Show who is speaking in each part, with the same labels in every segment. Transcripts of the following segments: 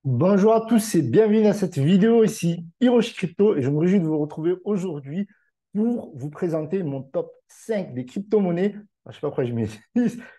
Speaker 1: Bonjour à tous et bienvenue à cette vidéo ici, Hiroshi Crypto, et je me réjouis de vous retrouver aujourd'hui pour vous présenter mon top 5 des crypto-monnaies. Je ne sais pas pourquoi je mets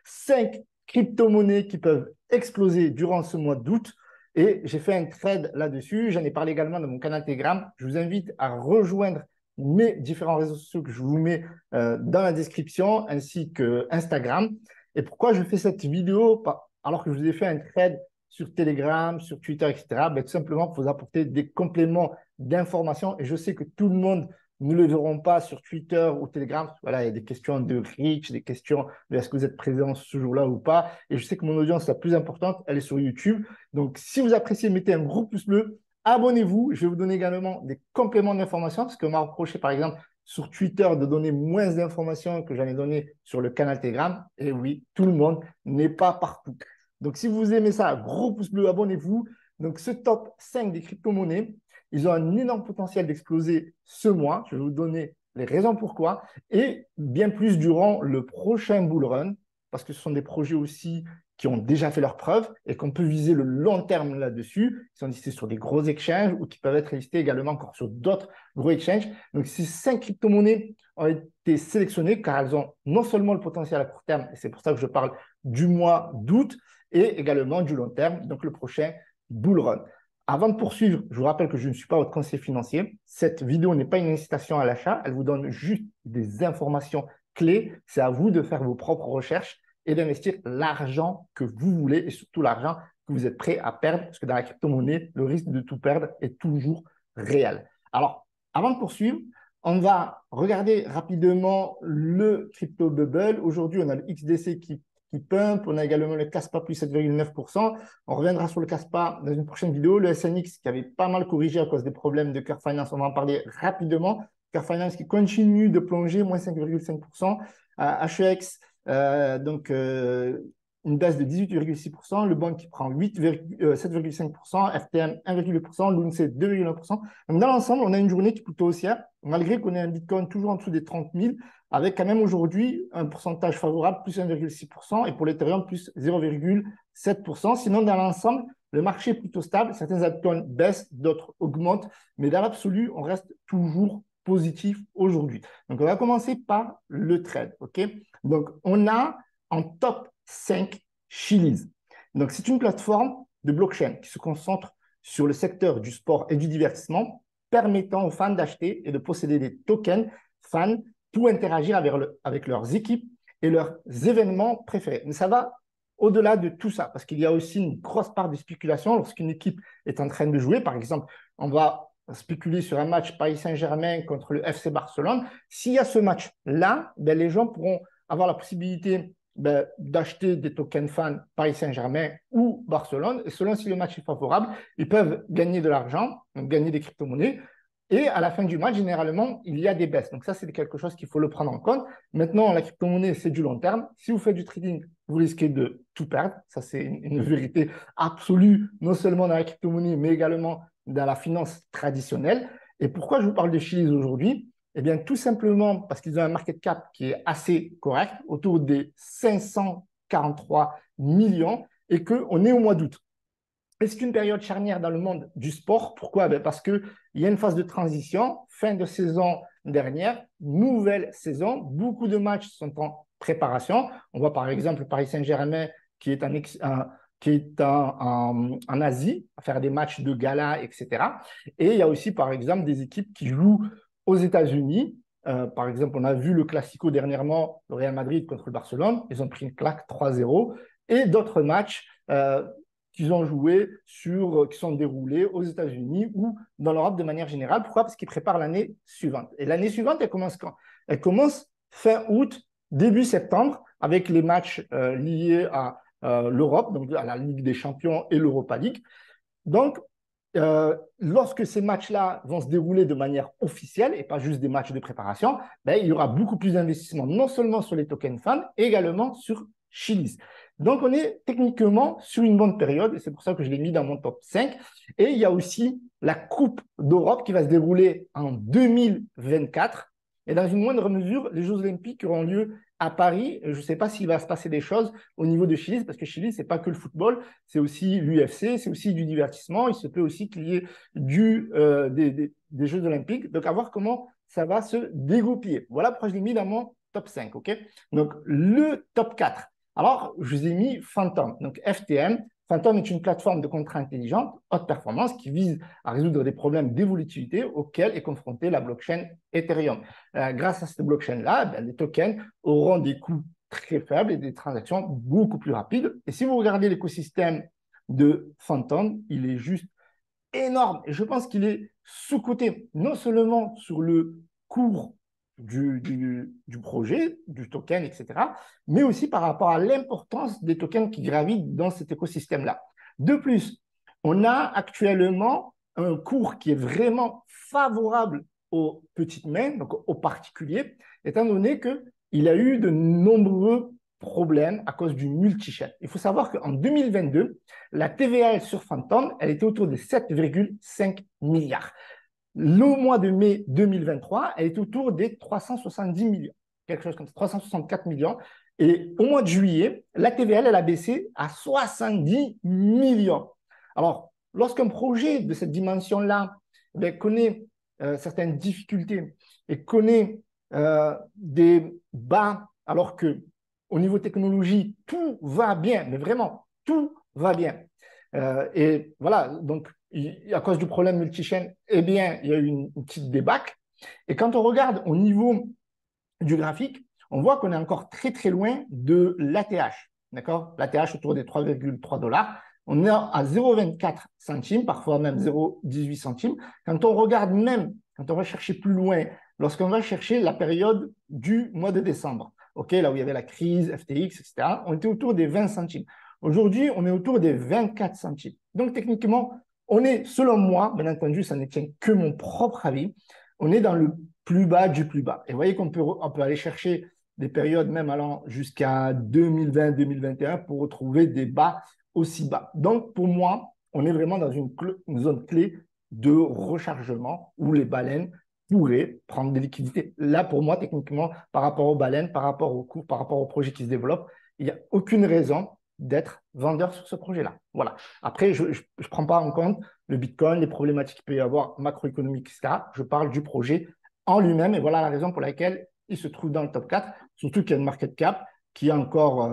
Speaker 1: 5 crypto-monnaies qui peuvent exploser durant ce mois d'août. Et j'ai fait un trade là-dessus. J'en ai parlé également dans mon canal Telegram. Je vous invite à rejoindre mes différents réseaux sociaux que je vous mets dans la description ainsi que Instagram. Et pourquoi je fais cette vidéo alors que je vous ai fait un trade sur Telegram, sur Twitter, etc., ben, tout simplement pour vous apporter des compléments d'informations. Et je sais que tout le monde ne le verront pas sur Twitter ou Telegram. Voilà, il y a des questions de reach, des questions de est-ce que vous êtes présent ce jour-là ou pas. Et je sais que mon audience la plus importante, elle est sur YouTube. Donc, si vous appréciez, mettez un gros pouce bleu. Abonnez-vous. Je vais vous donner également des compléments d'informations parce qu'on m'a reproché, par exemple, sur Twitter de donner moins d'informations que j'en ai donné sur le canal Telegram. Et oui, tout le monde n'est pas partout. Donc, si vous aimez ça, gros pouce bleu, abonnez-vous. Donc, ce top 5 des crypto-monnaies, ils ont un énorme potentiel d'exploser ce mois. Je vais vous donner les raisons pourquoi et bien plus durant le prochain bull run parce que ce sont des projets aussi qui ont déjà fait leurs preuves et qu'on peut viser le long terme là-dessus. Ils sont listés sur des gros exchanges ou qui peuvent être listés également encore sur d'autres gros exchanges. Donc, ces 5 crypto-monnaies ont été sélectionnées car elles ont non seulement le potentiel à court terme, et c'est pour ça que je parle du mois d'août, et également du long terme, donc le prochain bull run. Avant de poursuivre, je vous rappelle que je ne suis pas votre conseiller financier. Cette vidéo n'est pas une incitation à l'achat, elle vous donne juste des informations clés. C'est à vous de faire vos propres recherches et d'investir l'argent que vous voulez et surtout l'argent que vous êtes prêt à perdre parce que dans la crypto-monnaie, le risque de tout perdre est toujours réel. Alors, avant de poursuivre, on va regarder rapidement le crypto bubble. Aujourd'hui, on a le XDC qui pump. On a également le Caspa plus 7,9%. On reviendra sur le Caspa dans une prochaine vidéo. Le SNX qui avait pas mal corrigé à cause des problèmes de Curve Finance. On va en parler rapidement. Curve Finance qui continue de plonger, moins 5,5%. HEX, donc une baisse de 18,6%. Le banque qui prend 7,5%. FTM 1,8%. L'UNC 2,1%. Donc dans l'ensemble, on a une journée qui est plutôt haussière, malgré qu'on ait un Bitcoin toujours en dessous des 30 000 avec quand même aujourd'hui un pourcentage favorable, plus 1,6%, et pour l'Ethereum, plus 0,7%. Sinon, dans l'ensemble, le marché est plutôt stable. Certains altcoins baissent, d'autres augmentent, mais dans l'absolu, on reste toujours positif aujourd'hui. Donc, on va commencer par le trade. OK? Donc, on a en top 5 Chiliz. Donc, c'est une plateforme de blockchain qui se concentre sur le secteur du sport et du divertissement, permettant aux fans d'acheter et de posséder des tokens fans pour interagir avec leurs équipes et leurs événements préférés. Mais ça va au-delà de tout ça, parce qu'il y a aussi une grosse part de spéculation lorsqu'une équipe est en train de jouer. Par exemple, on va spéculer sur un match Paris Saint-Germain contre le FC Barcelone. S'il y a ce match-là, ben, les gens pourront avoir la possibilité d'acheter des tokens fans Paris Saint-Germain ou Barcelone. Et selon si le match est favorable, ils peuvent gagner de l'argent, donc gagner des crypto-monnaies. Et à la fin du match, généralement, il y a des baisses. Donc ça, c'est quelque chose qu'il faut le prendre en compte. Maintenant, la crypto-monnaie, c'est du long terme. Si vous faites du trading, vous risquez de tout perdre. Ça, c'est une vérité absolue, non seulement dans la crypto-monnaie, mais également dans la finance traditionnelle. Et pourquoi je vous parle de Chiliz aujourd'hui? Eh bien, tout simplement parce qu'ils ont un market cap qui est assez correct, autour des 543 millions, et qu'on est au mois d'août. Et c'est une période charnière dans le monde du sport. Pourquoi? Ben parce qu'il y a une phase de transition, fin de saison dernière, nouvelle saison. Beaucoup de matchs sont en préparation. On voit par exemple Paris Saint-Germain qui est, en Asie, à faire des matchs de gala, etc. Et il y a aussi par exemple des équipes qui jouent aux États-Unis. Par exemple, on a vu le Classico dernièrement, le Real Madrid contre le Barcelone. Ils ont pris une claque 3-0. Et d'autres matchs qu'ils ont joué qui sont déroulés aux États-Unis ou dans l'Europe de manière générale. Pourquoi? Parce qu'ils préparent l'année suivante. Et l'année suivante, elle commence quand? Elle commence fin août, début septembre, avec les matchs liés à l'Europe, donc à la Ligue des Champions et l'Europa League. Donc, lorsque ces matchs-là vont se dérouler de manière officielle et pas juste des matchs de préparation, ben, il y aura beaucoup plus d'investissement, non seulement sur les tokens fans, également sur Chiliz. Donc, on est techniquement sur une bonne période et c'est pour ça que je l'ai mis dans mon top 5. Et il y a aussi la Coupe d'Europe qui va se dérouler en 2024. et dans une moindre mesure, les Jeux Olympiques auront lieu à Paris. Je ne sais pas s'il va se passer des choses au niveau de Chili, parce que Chili, ce n'est pas que le football, c'est aussi l'UFC, c'est aussi du divertissement. Il se peut aussi qu'il y ait des Jeux Olympiques. Donc, à voir comment ça va se dégoupiller. Voilà pourquoi je l'ai mis dans mon top 5. Okay, donc, le top 4. Alors, je vous ai mis Phantom. Donc, FTM. Phantom est une plateforme de contrat intelligente, haute performance, qui vise à résoudre des problèmes d'évolutivité auxquels est confrontée la blockchain Ethereum. Grâce à cette blockchain-là, les tokens auront des coûts très faibles et des transactions beaucoup plus rapides. Et si vous regardez l'écosystème de Phantom, il est juste énorme. Et je pense qu'il est sous-coté, non seulement sur le cours du projet, du token, etc., mais aussi par rapport à l'importance des tokens qui gravitent dans cet écosystème-là. De plus, on a actuellement un cours qui est vraiment favorable aux petites mains, donc aux particuliers, étant donné qu'il y a eu de nombreux problèmes à cause du multi-chain. Il faut savoir qu'en 2022, la TVA sur Phantom, elle était autour de 7,5 milliards. Le mois de mai 2023, elle est autour des 370 millions, quelque chose comme ça, 364 millions. Et au mois de juillet, la TVL, elle a baissé à 70 millions. Alors, lorsqu'un projet de cette dimension-là connaît certaines difficultés et connaît des bas, alors que au niveau technologie, tout va bien, mais vraiment, tout va bien. Et voilà, donc, à cause du problème multi-chaîne, eh bien, il y a eu une petite débâcle. Et quand on regarde au niveau du graphique, on voit qu'on est encore très, très loin de l'ATH. D'accord? L'ATH autour des 3,3 $. On est à 0,24 centimes, parfois même 0,18 centimes. Quand on regarde même, quand on va chercher plus loin, lorsqu'on va chercher la période du mois de décembre, okay, là où il y avait la crise, FTX, etc., on était autour des 20 centimes. Aujourd'hui, on est autour des 24 centimes. Donc, techniquement, on est, selon moi, bien entendu, ça ne tient que mon propre avis, on est dans le plus bas du plus bas. Et vous voyez qu'on peut aller chercher des périodes même allant jusqu'à 2020-2021 pour retrouver des bas aussi bas. Donc, pour moi, on est vraiment dans une zone clé de rechargement où les baleines pourraient prendre des liquidités. Là, pour moi, techniquement, par rapport aux baleines, par rapport aux cours, par rapport aux projets qui se développent, il n'y a aucune raison d'être vendeur sur ce projet-là. Voilà. Après, je ne prends pas en compte le Bitcoin, les problématiques qu'il peut y avoir macroéconomiques, etc. Je parle du projet en lui-même et voilà la raison pour laquelle il se trouve dans le top 4, surtout qu'il y a une market cap qui est encore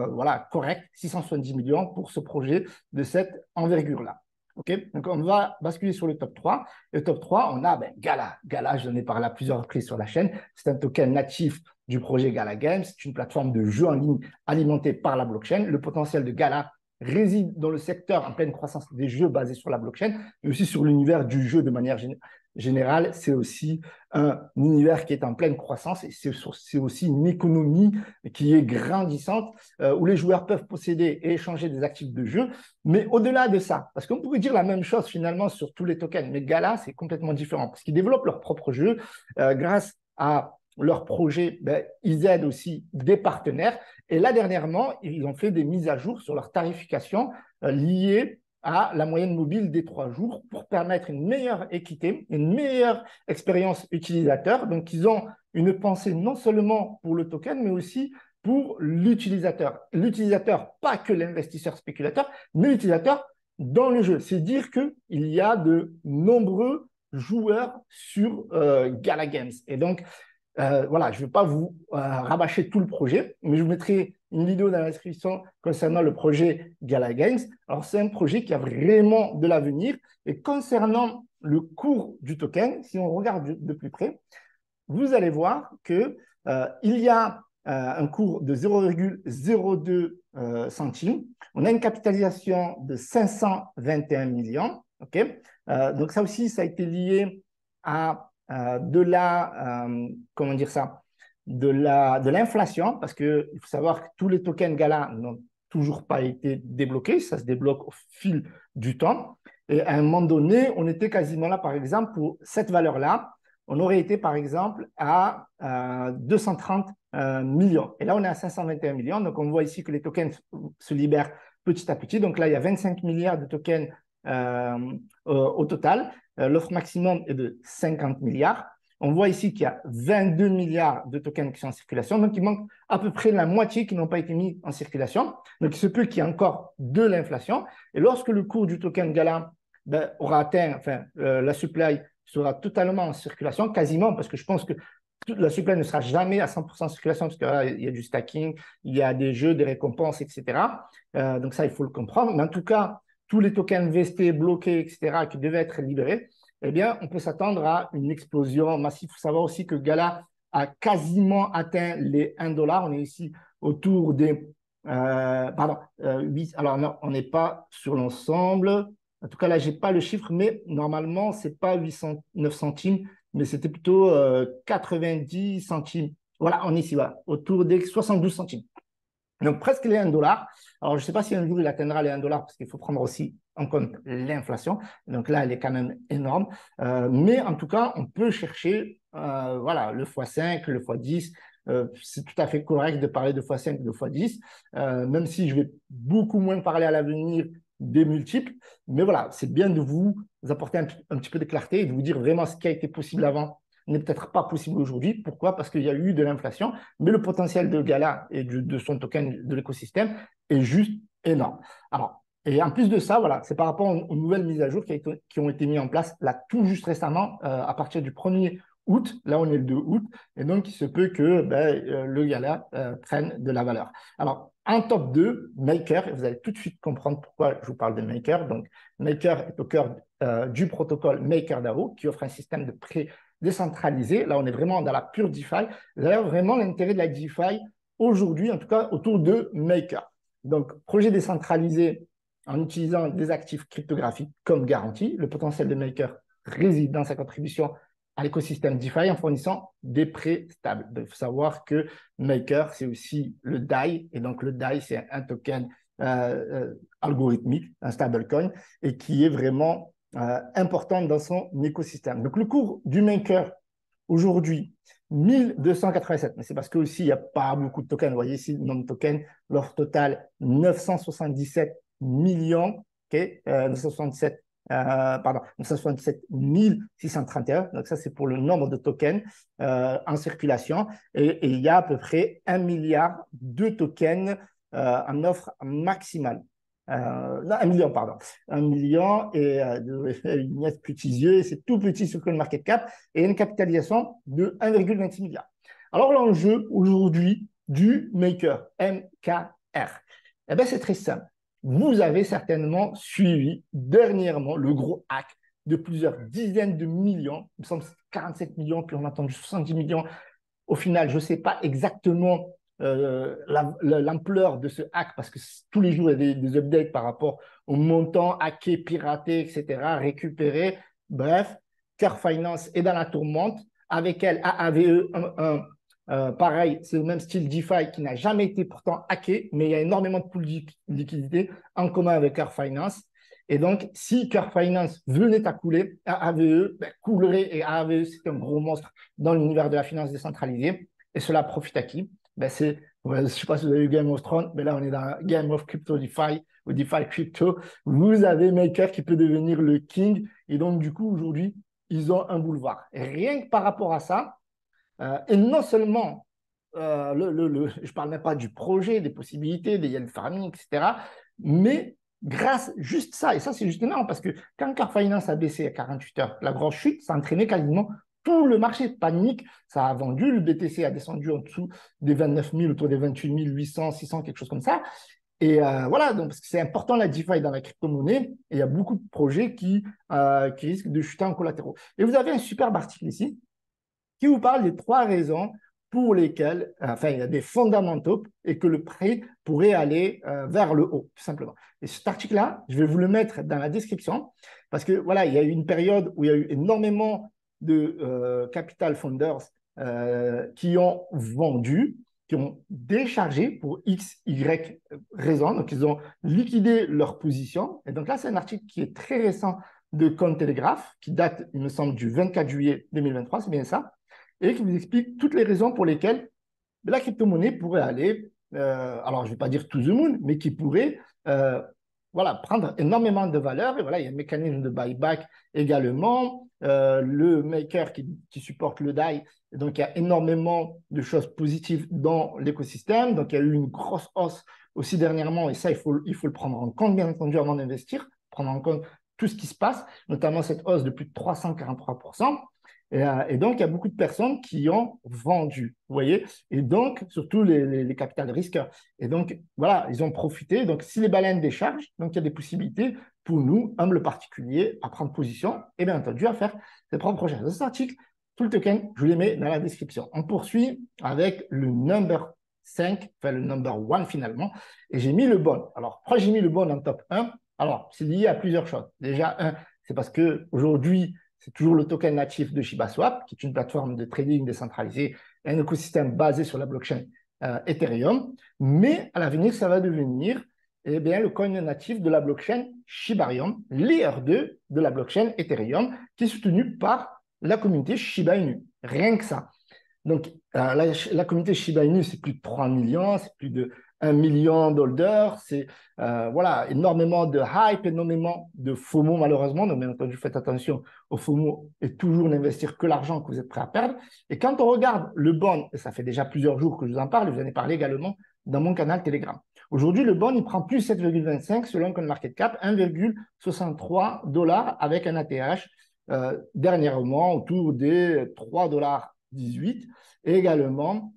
Speaker 1: correcte, 670 millions pour ce projet de cette envergure-là. Okay, donc, on va basculer sur le top 3. Et le top 3, on a Gala. Gala, j'en ai parlé à plusieurs reprises sur la chaîne. C'est un token natif du projet Gala Games. C'est une plateforme de jeux en ligne alimentée par la blockchain. Le potentiel de Gala réside dans le secteur en pleine croissance des jeux basés sur la blockchain, mais aussi sur l'univers du jeu de manière générale. C'est aussi un univers qui est en pleine croissance et c'est aussi une économie qui est grandissante où les joueurs peuvent posséder et échanger des actifs de jeu. Mais au-delà de ça, parce qu'on pourrait dire la même chose finalement sur tous les tokens, mais Gala, c'est complètement différent parce qu'ils développent leur propre jeu grâce à leur projet, ils aident aussi des partenaires. Et là, dernièrement, ils ont fait des mises à jour sur leur tarification liées à la moyenne mobile des 3 jours pour permettre une meilleure équité, une meilleure expérience utilisateur. Donc, ils ont une pensée non seulement pour le token, mais aussi pour l'utilisateur. L'utilisateur, pas que l'investisseur spéculateur, mais l'utilisateur dans le jeu. C'est dire qu'il y a de nombreux joueurs sur Gala Games. Et donc, voilà, je ne vais pas vous rabâcher tout le projet, mais je vous mettrai une vidéo dans la description concernant le projet Gala Games. Alors, c'est un projet qui a vraiment de l'avenir. Et concernant le cours du token, si on regarde de plus près, vous allez voir qu'il y a un cours de 0,02 centimes. On a une capitalisation de 521 millions. Okay, donc, ça aussi, ça a été lié à comment dire ça, de l'inflation, parce qu'il faut savoir que tous les tokens Gala n'ont toujours pas été débloqués, ça se débloque au fil du temps. Et à un moment donné, on était quasiment là, par exemple, pour cette valeur-là, on aurait été, par exemple, à 230 millions. Et là, on est à 521 millions. Donc, on voit ici que les tokens se libèrent petit à petit. Donc là, il y a 25 milliards de tokens au total. L'offre maximum est de 50 milliards. On voit ici qu'il y a 22 milliards de tokens qui sont en circulation, donc il manque à peu près la moitié qui n'ont pas été mis en circulation. Donc il se peut qu'il y ait encore de l'inflation. Et lorsque le cours du token Gala aura atteint, enfin, la supply sera totalement en circulation, quasiment, parce que je pense que la supply ne sera jamais à 100% en circulation, parce qu'il y a du stacking, il y a des jeux, des récompenses, etc. Donc ça, il faut le comprendre. Mais en tout cas, tous les tokens vestés, bloqués, etc., qui devaient être libérés, eh bien, on peut s'attendre à une explosion massive. Il faut savoir aussi que Gala a quasiment atteint les 1 $. On est ici autour des… pardon, 8. Alors, non, on n'est pas sur l'ensemble. En tout cas, là, je n'ai pas le chiffre, mais normalement, ce n'est pas 809 centimes, mais c'était plutôt 90 centimes. Voilà, on est ici, voilà, autour des 72 centimes. Donc, presque les 1 $. Alors, je ne sais pas si un jour il atteindra les 1 $, parce qu'il faut prendre aussi en compte l'inflation. Donc là, elle est quand même énorme. Mais en tout cas, on peut chercher voilà, le x5, le x10. C'est tout à fait correct de parler de x5, de x10, même si je vais beaucoup moins parler à l'avenir des multiples. Mais voilà, c'est bien de vous apporter un petit peu de clarté et de vous dire vraiment ce qui a été possible avant n'est peut-être pas possible aujourd'hui. Pourquoi? Parce qu'il y a eu de l'inflation, mais le potentiel de Gala et de son token de l'écosystème est juste énorme. Alors, et en plus de ça, voilà, c'est par rapport aux nouvelles mises à jour qui ont été mises en place là tout juste récemment, à partir du 1er août. Là, on est le 2 août. Et donc, il se peut que le Gala prenne de la valeur. Alors, en top 2, Maker, et vous allez tout de suite comprendre pourquoi je vous parle de Maker. Donc, Maker est au cœur du protocole MakerDAO qui offre un système de prêt décentralisé. Là, on est vraiment dans la pure DeFi. D'ailleurs, vraiment, l'intérêt de la DeFi aujourd'hui, en tout cas, autour de Maker. Donc, projet décentralisé en utilisant des actifs cryptographiques comme garantie. Le potentiel de Maker réside dans sa contribution à l'écosystème DeFi en fournissant des prêts stables. Donc, il faut savoir que Maker, c'est aussi le DAI. Et donc, le DAI, c'est un token algorithmique, un stablecoin, et qui est vraiment important dans son écosystème. Donc, le cours du Maker aujourd'hui, 1287, mais c'est parce qu'il n'y a pas beaucoup de tokens. Vous voyez ici le nombre de tokens, l'offre totale 977 millions, okay, 977 631. Donc, ça, c'est pour le nombre de tokens en circulation. Et il y a à peu près 1 milliard de tokens en offre maximale. Non, 1 million, pardon. 1 million et une net petits yeux, c'est tout petit sur CoinMarketCap et une capitalisation de 1,26 milliard. Alors, l'enjeu aujourd'hui du Maker, MKR, eh bien, c'est très simple. Vous avez certainement suivi dernièrement le gros hack de plusieurs dizaines de millions. Il me semble que c'est 47 millions, puis on a attendu 70 millions. Au final, je ne sais pas exactement l'ampleur de ce hack parce que tous les jours, il y a des updates par rapport au montant hacké, piraté, etc., récupéré. Bref, Curve Finance est dans la tourmente. Avec elle, AAVE, pareil, c'est le même style DeFi qui n'a jamais été pourtant hacké, mais il y a énormément de pools de liquidités en commun avec Curve Finance. Et donc, si Curve Finance venait à couler, AAVE coulerait. Et AAVE, c'est un gros monstre dans l'univers de la finance décentralisée. Et cela profite à qui? Je ne sais pas si vous avez vu Game of Thrones, mais là, on est dans Game of Crypto DeFi ou DeFi Crypto. Vous avez Maker qui peut devenir le king. Et donc, du coup, aujourd'hui, ils ont un boulevard. Et rien que par rapport à ça, et non seulement, je ne parle même pas du projet, des possibilités, des yield farming, etc., mais grâce juste ça, et ça, c'est juste énorme parce que quand Car Finance a baissé à 48 heures, la grosse chute, ça a entraîné quasiment tout le marché panique, ça a vendu, le BTC a descendu en dessous des 29 000, autour des 28 800, 600, quelque chose comme ça. Et voilà, donc, parce que c'est important la DeFi dans la crypto-monnaie, et il y a beaucoup de projets qui risquent de chuter en collatéraux. Et vous avez un superbe article ici qui vous parle des 3 raisons pour lesquelles, enfin, il y a des fondamentaux et que le prix pourrait aller vers le haut, tout simplement. Et cet article-là, je vais vous le mettre dans la description parce que voilà, il y a eu une période où il y a eu énormément de capital founders qui ont vendu, qui ont déchargé pour X, Y raison. Donc, ils ont liquidé leur position. Et donc là, c'est un article qui est très récent de Cointelegraph, qui date, il me semble, du 24 juillet 2023, c'est bien ça, et qui vous explique toutes les raisons pour lesquelles la crypto-monnaie pourrait aller, alors je ne vais pas dire to the moon, mais qui pourrait voilà, prendre énormément de valeur. Et voilà, il y a un mécanisme de buyback également. le maker qui supporte le DAI. Et donc, il y a énormément de choses positives dans l'écosystème. Donc, il y a eu une grosse hausse aussi dernièrement, et ça, il faut le prendre en compte, bien entendu, avant d'investir, prendre en compte tout ce qui se passe, notamment cette hausse de plus de 343%. Et donc, il y a beaucoup de personnes qui ont vendu, vous voyez, et donc, surtout les capital risqueurs. Et donc, voilà, ils ont profité. Donc, si les baleines déchargent, donc il y a des possibilités pour nous, humbles particuliers, à prendre position et bien entendu à faire ses propres recherches. Dans cet article, tout le token, je vous les mets dans la description. On poursuit avec le number 5, enfin le number 1 finalement, et j'ai mis le bon. Alors, pourquoi j'ai mis le bon en top 1? Alors, c'est lié à plusieurs choses. Déjà, un, c'est parce qu'aujourd'hui, c'est toujours le token natif de ShibaSwap, qui est une plateforme de trading décentralisée, un écosystème basé sur la blockchain Ethereum. Mais à l'avenir, ça va devenir eh bien, le coin natif de la blockchain Shibarium, layer 2 de la blockchain Ethereum, qui est soutenu par la communauté Shiba Inu. Rien que ça. Donc, la communauté Shiba Inu, c'est plus de 3 millions, c'est plus de 1 million d'holders, c'est voilà, énormément de hype, énormément de FOMO malheureusement. Donc, bien entendu, faites attention au FOMO et toujours n'investir que l'argent que vous êtes prêt à perdre. Et quand on regarde le bond, et ça fait déjà plusieurs jours que je vous en parle, je vous en ai parlé également dans mon canal Telegram. Aujourd'hui, le bond, il prend plus 7,25 selon CoinMarketCap, 1,63 $ avec un ATH dernièrement autour des 3,18 $ et également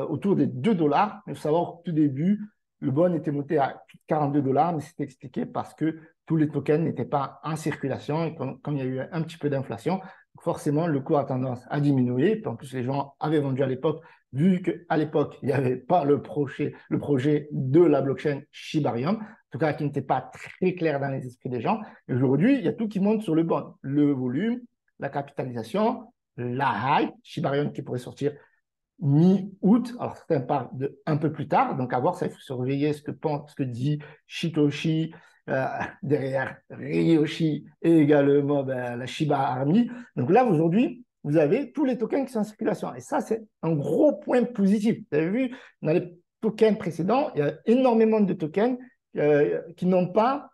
Speaker 1: autour des 2 $. Il faut savoir qu'au tout début, le bon était monté à 42 $, mais c'était expliqué parce que tous les tokens n'étaient pas en circulation et quand il y a eu un petit peu d'inflation, forcément, le cours a tendance à diminuer. Puis en plus, les gens avaient vendu à l'époque, vu qu'à l'époque, il n'y avait pas le projet de la blockchain Shibarium, en tout cas qui n'était pas très clair dans les esprits des gens. Et aujourd'hui, il y a tout qui monte sur le bon. Le volume, la capitalisation, la hype, Shibarium qui pourrait sortir mi-août. Alors, certains parlent de un peu plus tard. Donc, à voir, ça, il faut surveiller ce que dit Shitoshi, derrière Ryoshi et également la Shiba Army. Donc là, aujourd'hui, vous avez tous les tokens qui sont en circulation. Et ça, c'est un gros point positif. Vous avez vu, dans les tokens précédents, il y a énormément de tokens qui n'ont pas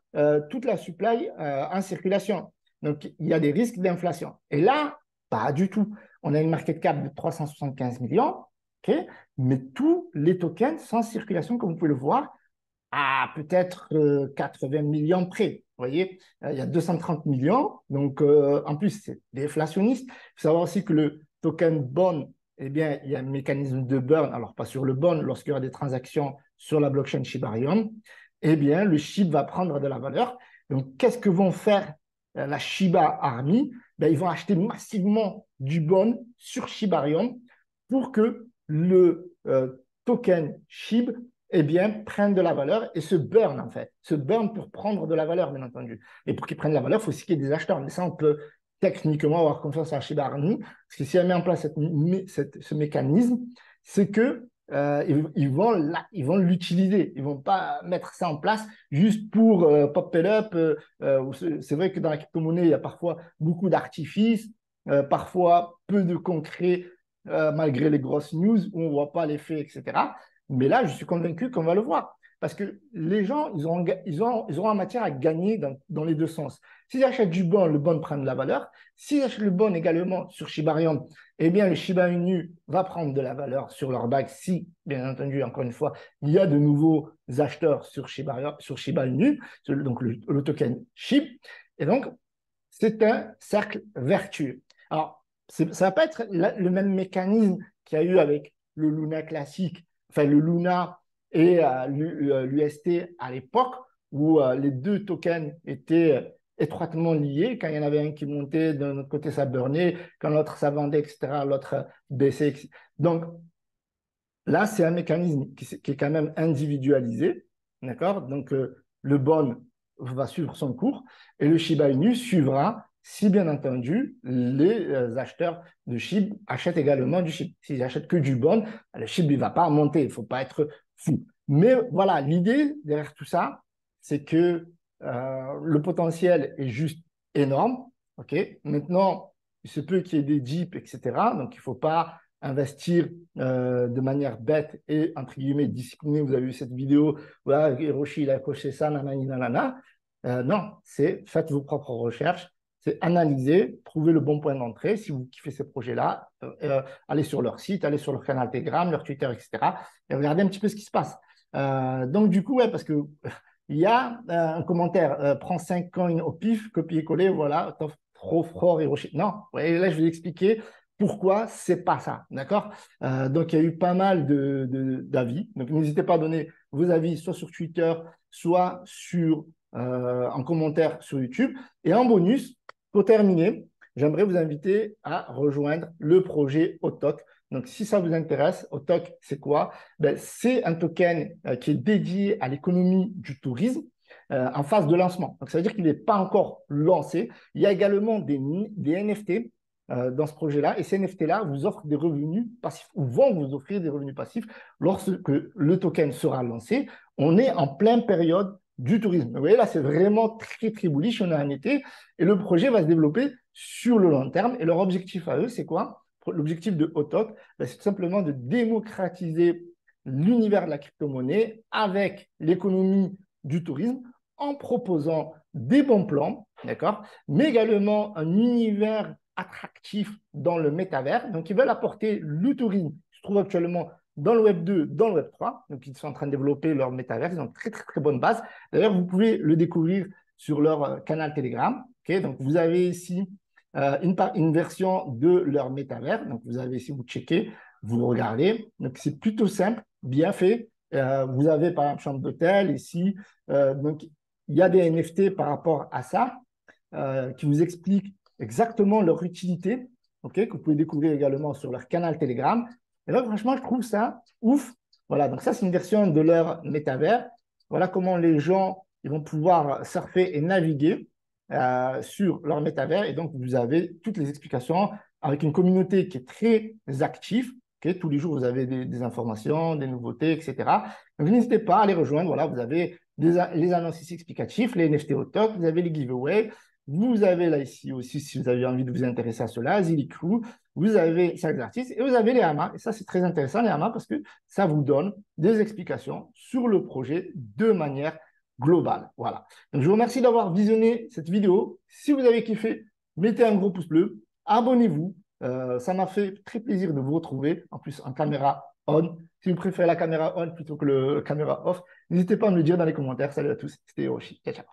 Speaker 1: toute la supply en circulation. Donc, il y a des risques d'inflation. Et là, pas du tout. On a une market cap de 375 millions, okay, mais tous les tokens sont en circulation, comme vous pouvez le voir, à peut-être 80 millions près. Vous voyez, il y a 230 millions. Donc, en plus, c'est déflationniste. Il faut savoir aussi que le token bond, eh bien, il y a un mécanisme de burn. Alors, pas sur le bond, lorsqu'il y aura des transactions sur la blockchain Shibarium, eh bien, le SHIB va prendre de la valeur. Donc, qu'est-ce que vont faire la Shiba Army? Ben, ils vont acheter massivement du bond sur Shibarium pour que le token SHIB eh bien, prennent de la valeur et se burn en fait. Se burn pour prendre de la valeur, bien entendu. Et pour qu'ils prennent de la valeur, il faut aussi qu'il y ait des acheteurs. Mais ça, on peut techniquement avoir confiance en Shiba Inu, parce que si elle met en place ce mécanisme, c'est que ils vont l'utiliser. Ils ne vont pas mettre ça en place juste pour pop it up. C'est vrai que dans la crypto-monnaie, il y a parfois beaucoup d'artifices, parfois peu de concret, malgré les grosses news où on ne voit pas l'effet, etc. Mais là, je suis convaincu qu'on va le voir. Parce que les gens, ils auront en matière à gagner dans les deux sens. S'ils achètent du bon, le bon prend de la valeur. S'ils achètent le bon également sur Shibarium, eh bien, le Shiba Inu va prendre de la valeur sur leur bague si, bien entendu, encore une fois, il y a de nouveaux acheteurs sur Shiba Inu, donc le token SHIB. Et donc, c'est un cercle vertueux. Alors, ça ne va pas être le même mécanisme qu'il y a eu avec le Luna classique, enfin le Luna et l'UST à l'époque, où les deux tokens étaient étroitement liés. Quand il y en avait un qui montait, d'un autre côté, ça burnait. Quand l'autre, ça vendait, etc., l'autre baissait. Etc. Donc, là, c'est un mécanisme qui est quand même individualisé. D'accord? Donc, le bon va suivre son cours et le Shiba Inu suivra si, bien entendu, les acheteurs de SHIB achètent également du SHIB. S'ils achètent que du bon, le SHIB ne va pas monter. Il ne faut pas être fou. Mais voilà, l'idée derrière tout ça, c'est que le potentiel est juste énorme. Okay. Maintenant, il se peut qu'il y ait des dips, etc. Donc, il ne faut pas investir de manière bête et, entre guillemets, disciplinée. Vous avez vu cette vidéo, voilà, Hiroshi, il a coché ça, nanani, nanana. Non, c'est faites vos propres recherches. c'est analyser, trouver le bon point d'entrée. Si vous kiffez ces projets-là, allez sur leur site, allez sur leur canal Telegram, leur Twitter, etc. et regardez un petit peu ce qui se passe. Donc, du coup, ouais, parce que il y a un commentaire, prends 5 coins au pif, copier-coller, voilà, trop fort et rocher. Non, ouais, là, je vais expliquer pourquoi c'est pas ça, d'accord? Donc, il y a eu pas mal d'avis. Donc, n'hésitez pas à donner vos avis, soit sur Twitter, soit en commentaire sur YouTube. Et en bonus, pour terminer, j'aimerais vous inviter à rejoindre le projet Autok. Donc, si ça vous intéresse, Autok, c'est quoi? Ben, c'est un token qui est dédié à l'économie du tourisme en phase de lancement. Donc, ça veut dire qu'il n'est pas encore lancé. Il y a également des NFT dans ce projet-là. Et ces NFT-là vous offrent des revenus passifs ou vont vous offrir des revenus passifs lorsque le token sera lancé. On est en pleine période du tourisme. Vous voyez, là, c'est vraiment très, très bullish. On a un été et le projet va se développer sur le long terme. Et leur objectif à eux, c'est quoi? L'objectif de Autok, ben, c'est tout simplement de démocratiser l'univers de la crypto-monnaie avec l'économie du tourisme en proposant des bons plans, d'accord, mais également un univers attractif dans le métavers. Donc, ils veulent apporter le tourisme qui se trouve actuellement dans le Web 2, dans le Web 3. Donc, ils sont en train de développer leur métavers. Ils ont une très, très, très bonne base. D'ailleurs, vous pouvez le découvrir sur leur canal Telegram. Okay, donc, vous avez ici une version de leur métavers. Donc, vous avez ici, vous checkez, vous regardez. Donc, c'est plutôt simple, bien fait. Vous avez, par exemple, chambre d'hôtel ici. Donc, il y a des NFT par rapport à ça qui vous expliquent exactement leur utilité, okay, que vous pouvez découvrir également sur leur canal Telegram. Et là, franchement, je trouve ça ouf. Voilà, donc ça, c'est une version de leur métavers. Voilà comment les gens ils vont pouvoir surfer et naviguer sur leur métavers. Et donc, vous avez toutes les explications avec une communauté qui est très active. Okay, tous les jours, vous avez des informations, des nouveautés, etc. Donc, n'hésitez pas à les rejoindre. Voilà, vous avez les annonces ici explicatifs, les NFT au top, vous avez les giveaways. Vous avez là ici aussi, si vous avez envie de vous intéresser à cela, Zilli Crew, vous avez chaque artiste et vous avez les AMA. Et ça, c'est très intéressant, les AMA, parce que ça vous donne des explications sur le projet de manière globale. Voilà. Donc, je vous remercie d'avoir visionné cette vidéo. Si vous avez kiffé, mettez un gros pouce bleu, abonnez-vous. Ça m'a fait très plaisir de vous retrouver, en plus en caméra on. Si vous préférez la caméra on plutôt que la caméra off, n'hésitez pas à me le dire dans les commentaires. Salut à tous, c'était Hiroshi. Ciao, ciao.